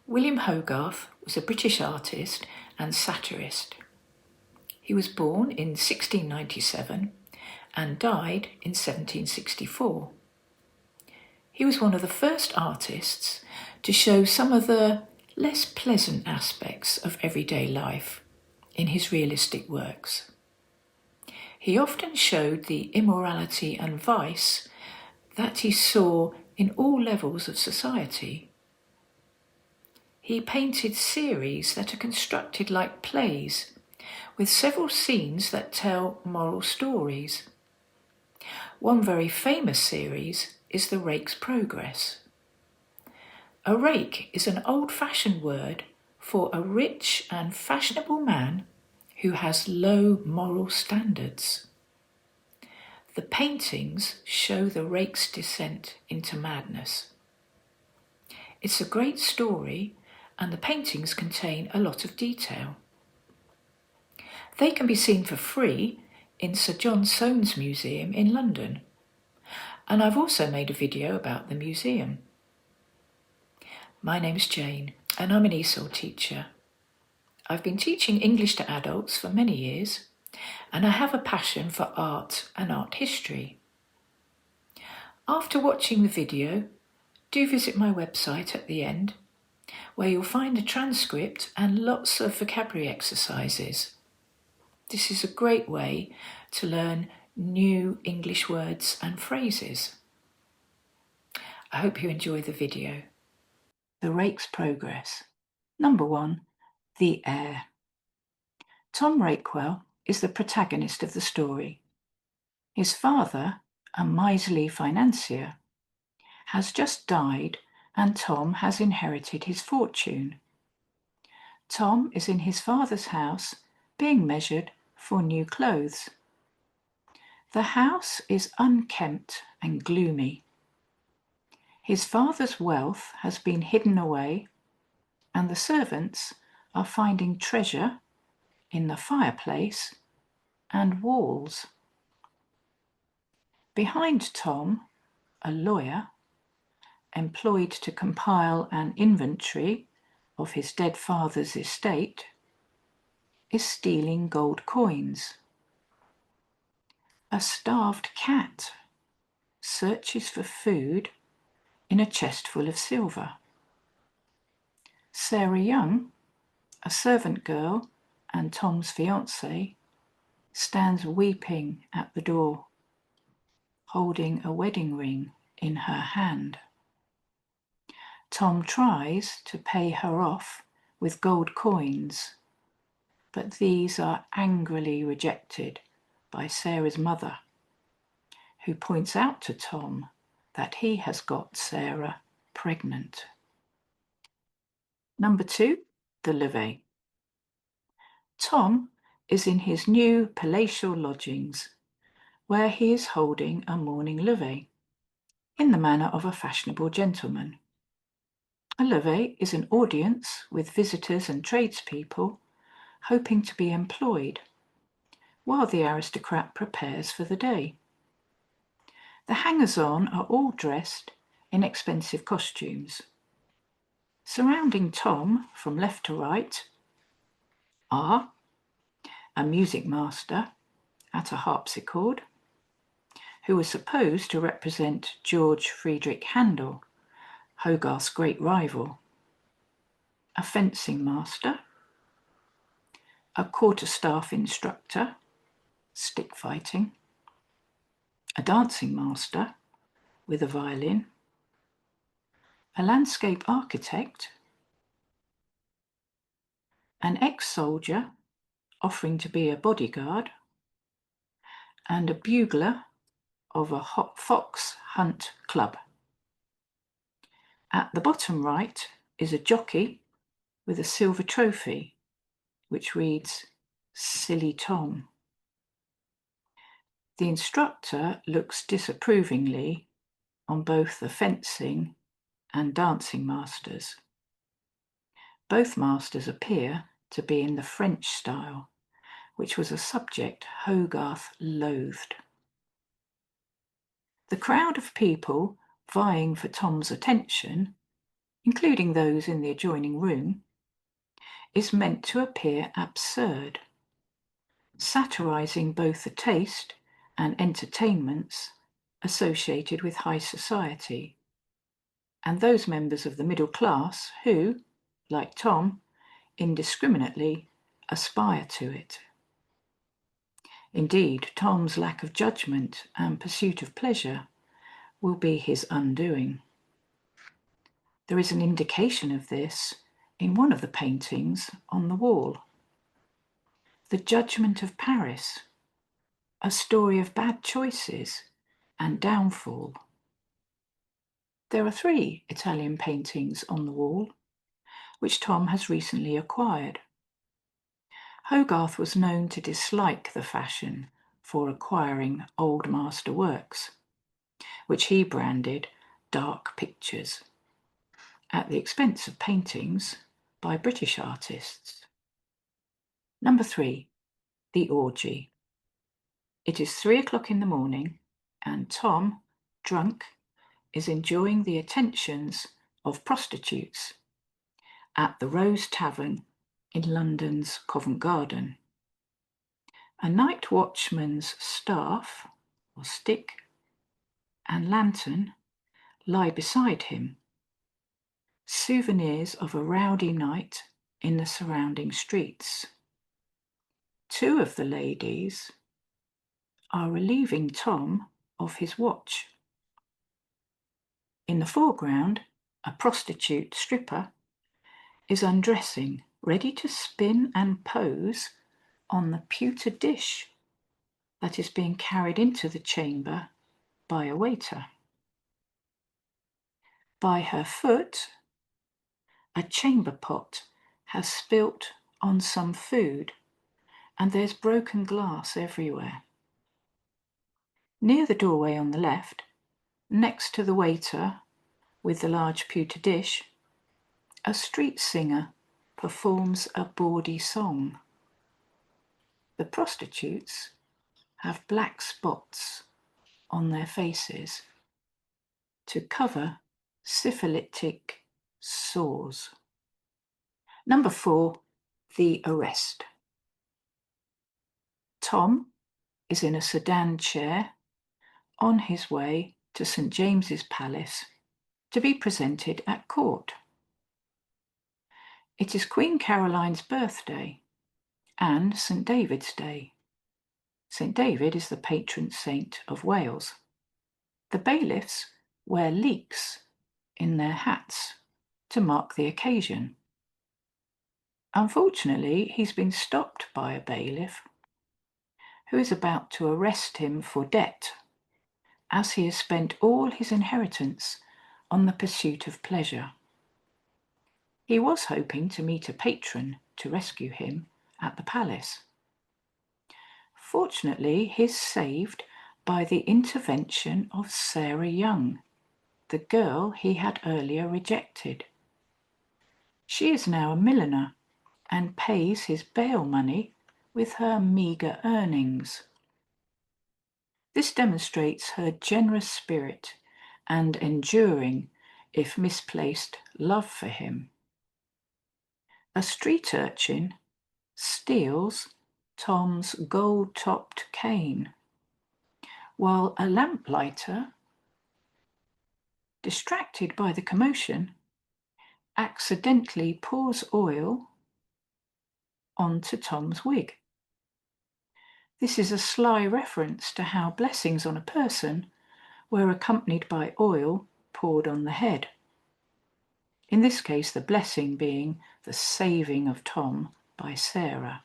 William Hogarth was a British artist and satirist. He was born in 1697 and died in 1764. He was one of the first artists to show some of the less pleasant aspects of everyday life in his realistic works. He often showed the immorality and vice that he saw in all levels of society. He painted series that are constructed like plays, with several scenes that tell moral stories. One very famous series is the Rake's Progress. A rake is an old-fashioned word for a rich and fashionable man who has low moral standards. The paintings show the rake's descent into madness. It's a great story, and the paintings contain a lot of detail. They can be seen for free in Sir John Soane's Museum in London, and I've also made a video about the museum. My name's Jane, and I'm an ESOL teacher. I've been teaching English to adults for many years, and I have a passion for art and art history. After watching the video, do visit my website at the end, where you'll find a transcript and lots of vocabulary exercises. This is a great way to learn new English words and phrases. I hope you enjoy the video. The Rake's Progress. Number 1. The Heir. Tom Rakewell is the protagonist of the story. His father, a miserly financier, has just died, and Tom has inherited his fortune. Tom is in his father's house being measured for new clothes. The house is unkempt and gloomy. His father's wealth has been hidden away, and the servants are finding treasure in the fireplace and walls. Behind Tom, a lawyer, employed to compile an inventory of his dead father's estate, is stealing gold coins. A starved cat searches for food in a chest full of silver. Sarah Young, a servant girl and Tom's fiancée, stands weeping at the door, holding a wedding ring in her hand. Tom tries to pay her off with gold coins, but these are angrily rejected by Sarah's mother, who points out to Tom that he has got Sarah pregnant. Number 2, the levee. Tom is in his new palatial lodgings, where he is holding a morning levee, in the manner of a fashionable gentleman. A levee is an audience with visitors and tradespeople hoping to be employed, while the aristocrat prepares for the day. The hangers-on are all dressed in expensive costumes. Surrounding Tom from left to right are a music master at a harpsichord, who was supposed to represent George Friedrich Handel, Hogarth's great rival, a fencing master, a quarterstaff instructor, stick fighting, a dancing master with a violin, a landscape architect, an ex-soldier offering to be a bodyguard, and a bugler of a fox hunt club. At the bottom right is a jockey with a silver trophy, which reads, "Silly Tom." The instructor looks disapprovingly on both the fencing and dancing masters. Both masters appear to be in the French style, which was a subject Hogarth loathed. The crowd of people vying for Tom's attention including those in the adjoining room, is meant to appear absurd, satirizing both the taste and entertainments associated with high society, and those members of the middle class who, like Tom, indiscriminately aspire to it. Indeed, Tom's lack of judgment and pursuit of pleasure will be his undoing. There is an indication of this in one of the paintings on the wall. The Judgment of Paris, a story of bad choices and downfall. There are 3 Italian paintings on the wall, which Tom has recently acquired. Hogarth was known to dislike the fashion for acquiring old master works, which he branded dark pictures, at the expense of paintings by British artists. Number 3, The Orgy. It is 3 o'clock in the morning, and Tom, drunk, is enjoying the attentions of prostitutes at the Rose Tavern in London's Covent Garden. A night watchman's staff, or stick, and lantern lie beside him, souvenirs of a rowdy night in the surrounding streets. 2 of the ladies are relieving Tom of his watch. In the foreground, a prostitute stripper is undressing, ready to spin and pose on the pewter dish that is being carried into the chamber by a waiter. By her foot, a chamber pot has spilt on some food, and there's broken glass everywhere. Near the doorway on the left, next to the waiter with the large pewter dish, a street singer performs a bawdy song. The prostitutes have black spots on their faces to cover syphilitic sores. Number 4, The Arrest. Tom is in a sedan chair on his way to St. James's Palace to be presented at court. It is Queen Caroline's birthday and St. David's Day. St. David is the patron saint of Wales. The bailiffs wear leeks in their hats to mark the occasion. Unfortunately, he's been stopped by a bailiff who is about to arrest him for debt, as he has spent all his inheritance on the pursuit of pleasure. He was hoping to meet a patron to rescue him at the palace. Fortunately, he's saved by the intervention of Sarah Young, the girl he had earlier rejected. She is now a milliner and pays his bail money with her meagre earnings. This demonstrates her generous spirit and enduring, if misplaced, love for him. A street urchin steals Tom's gold-topped cane, while a lamplighter, distracted by the commotion, accidentally pours oil onto Tom's wig. This is a sly reference to how blessings on a person were accompanied by oil poured on the head. In this case, the blessing being the saving of Tom by Sarah.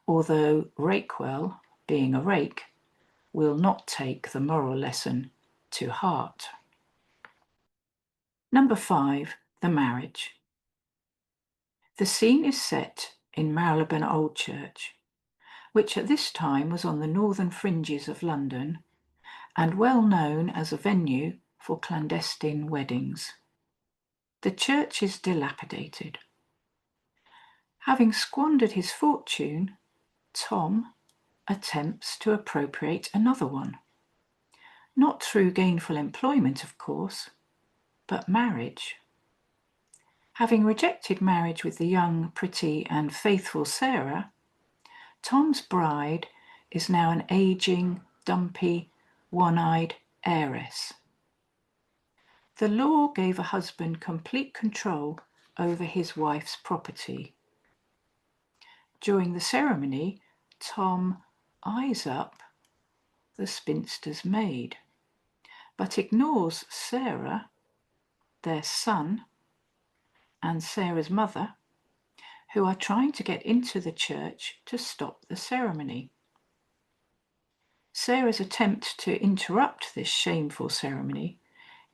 Although Rakewell, being a rake, will not take the moral lesson to heart. Number 5, The Marriage. The scene is set in Marylebone Old Church, which at this time was on the northern fringes of London and well known as a venue for clandestine weddings. The church is dilapidated. Having squandered his fortune, Tom attempts to appropriate another one. Not through gainful employment, of course, but marriage. Having rejected marriage with the young, pretty, and faithful Sarah, Tom's bride is now an aging, dumpy, one-eyed heiress. The law gave a husband complete control over his wife's property. During the ceremony, Tom eyes up the spinster's maid, but ignores Sarah, their son, and Sarah's mother, who are trying to get into the church to stop the ceremony. Sarah's attempt to interrupt this shameful ceremony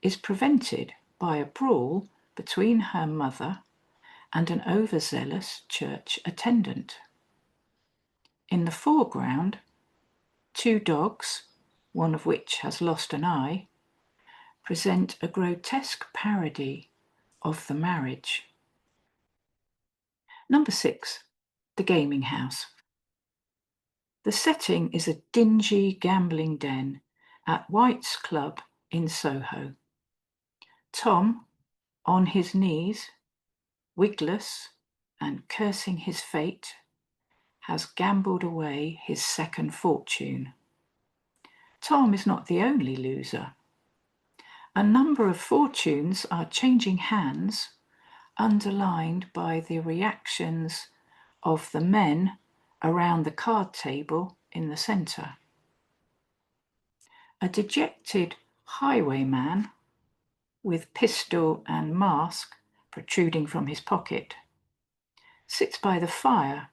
is prevented by a brawl between her mother and an overzealous church attendant. In the foreground, two dogs, one of which has lost an eye, present a grotesque parody of the marriage. Number 6, the gaming house. The setting is a dingy gambling den at White's Club in Soho. Tom, on his knees, wigless and cursing his fate, has gambled away his second fortune. Tom is not the only loser. A number of fortunes are changing hands, underlined by the reactions of the men around the card table in the centre. A dejected highwayman with pistol and mask protruding from his pocket sits by the fire,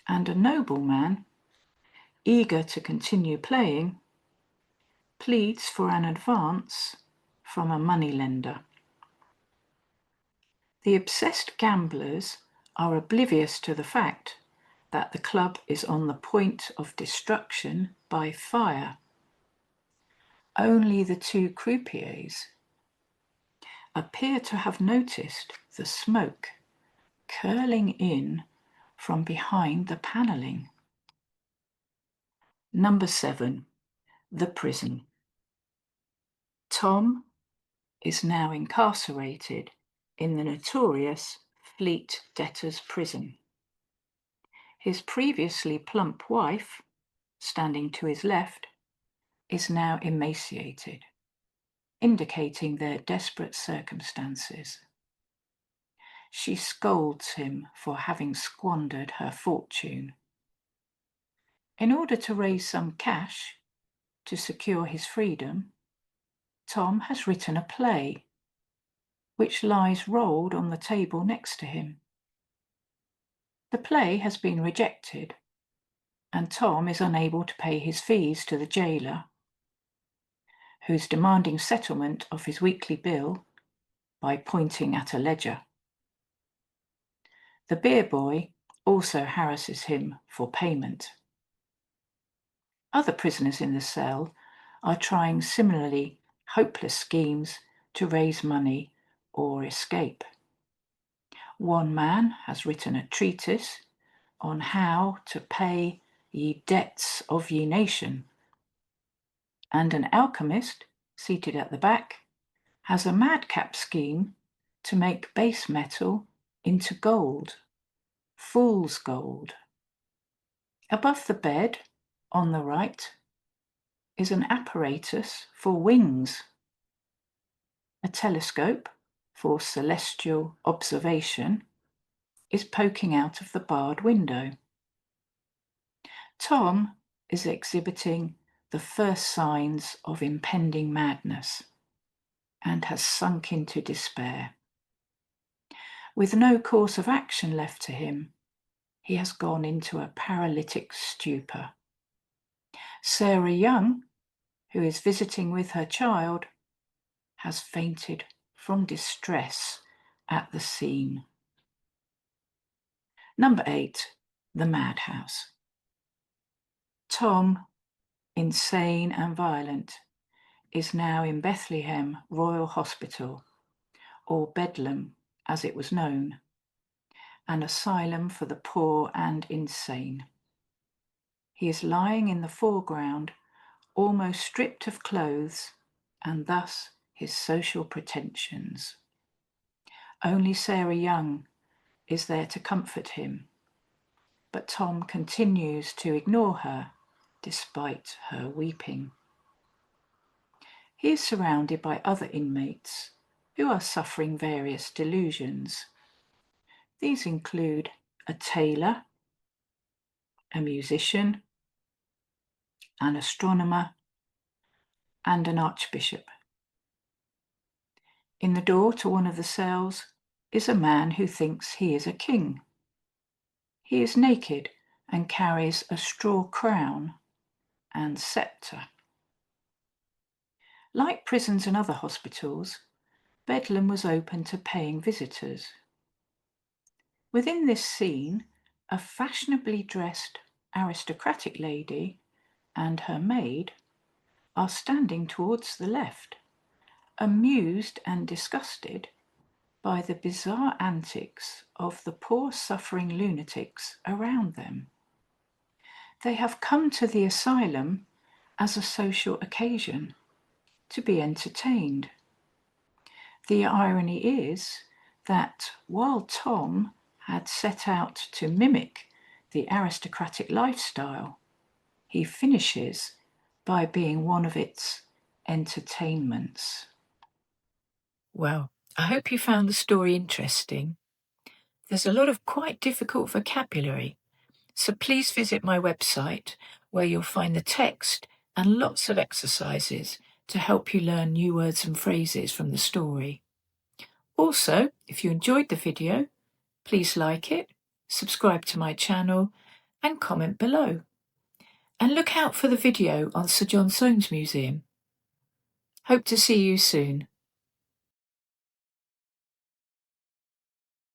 and a nobleman, eager to continue playing, pleads for an advance from a moneylender. The obsessed gamblers are oblivious to the fact that the club is on the point of destruction by fire. Only the two croupiers appear to have noticed the smoke curling in from behind the panelling. Number 7, the prison. Tom is now incarcerated in the notorious Fleet Debtors' Prison. His previously plump wife, standing to his left, is now emaciated, indicating their desperate circumstances. She scolds him for having squandered her fortune. In order to raise some cash to secure his freedom, Tom has written a play, which lies rolled on the table next to him. The play has been rejected, and Tom is unable to pay his fees to the jailer, who's demanding settlement of his weekly bill by pointing at a ledger. The beer boy also harasses him for payment. Other prisoners in the cell are trying similarly hopeless schemes to raise money or escape. One man has written a treatise on how to pay ye debts of ye nation, and an alchemist, seated at the back, has a madcap scheme to make base metal into gold, fool's gold. Above the bed, on the right, is an apparatus for wings. A telescope for celestial observation is poking out of the barred window. Tom is exhibiting the first signs of impending madness and has sunk into despair. With no course of action left to him, he has gone into a paralytic stupor. Sarah Young, who is visiting with her child, has fainted from distress at the scene. Number 8, the madhouse. Tom, insane and violent, is now in Bethlehem Royal Hospital, or Bedlam as it was known, an asylum for the poor and insane. He is lying in the foreground, almost stripped of clothes and thus his social pretensions. Only Sarah Young is there to comfort him, but Tom continues to ignore her despite her weeping. He is surrounded by other inmates who are suffering various delusions. These include a tailor, a musician, an astronomer, and an archbishop. In the door to one of the cells is a man who thinks he is a king. He is naked and carries a straw crown and sceptre. Like prisons and other hospitals, Bedlam was open to paying visitors. Within this scene, a fashionably dressed aristocratic lady and her maid are standing towards the left, amused and disgusted by the bizarre antics of the poor suffering lunatics around them. They have come to the asylum as a social occasion, to be entertained. The irony is that while Tom had set out to mimic the aristocratic lifestyle, he finishes by being one of its entertainments. Well, I hope you found the story interesting. There's a lot of quite difficult vocabulary, so please visit my website where you'll find the text and lots of exercises to help you learn new words and phrases from the story. Also, if you enjoyed the video, please like it, subscribe to my channel, and comment below. And look out for the video on Sir John Soane's Museum. Hope to see you soon.